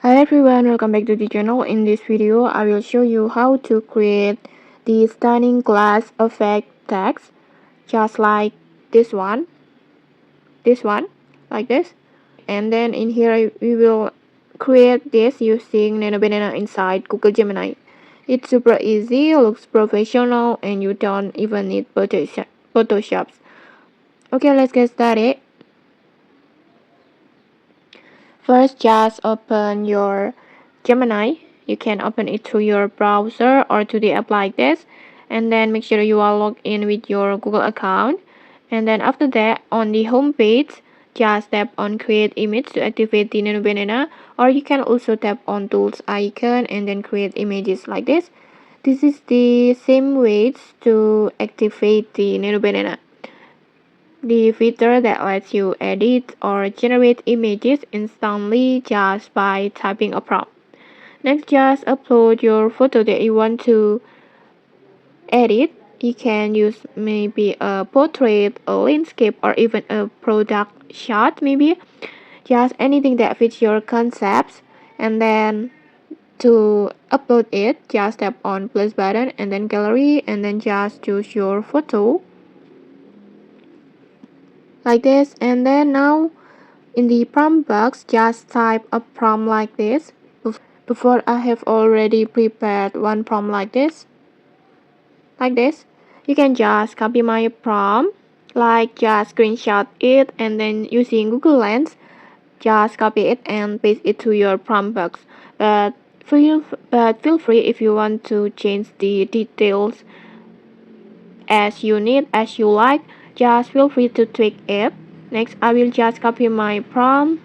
Hi everyone, welcome back to the channel. In this video, I will show you how to create the stunning glass effect text, just like this one, like this. And then in here, we will create this using Nano Banana inside Google Gemini. It's super easy, looks professional, and you don't even need Photoshops. Okay, let's get started. First, just open your Gemini. You can open it through your browser or to the app like this, and then make sure you are logged in with your Google account. And then after that, on the home page, just tap on create image to activate the Nano Banana, or you can also tap on tools icon and then create images like this. This is the same way to activate the Nano Banana, the feature that lets you edit or generate images instantly just by typing a prompt. Next, just upload your photo that you want to edit. You can use maybe a portrait, a landscape, or even a product shot, maybe. Just anything that fits your concepts. And then to upload it, just tap on plus button and then gallery, and then just choose your photo like this. And then now in the prompt box, just type a prompt like this. Before I have already prepared one prompt like this. You can just copy my prompt, like just screenshot it and then using Google Lens, just copy it and paste it to your prompt box. But feel free if you want to change the details as you need, as you like, just feel free to tweak it. Next, I will just copy my prompt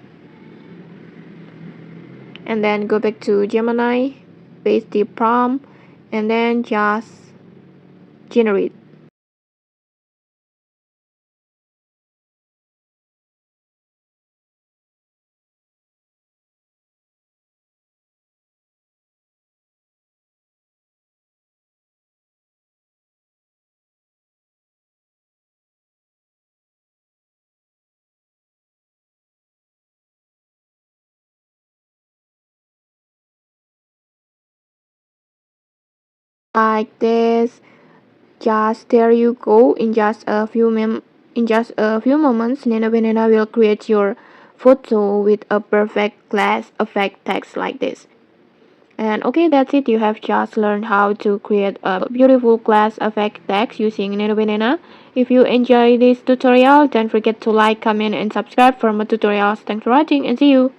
and then go back to Gemini, paste the prompt, and then just generate. Like this. Just there you go. In just a few moments, Nano Banana will create your photo with a perfect glass effect text like this. And okay, that's it. You have just learned how to create a beautiful glass effect text using Nano Banana. If you enjoy this tutorial, don't forget to like, comment, and subscribe for more tutorials. Thanks for watching and see you.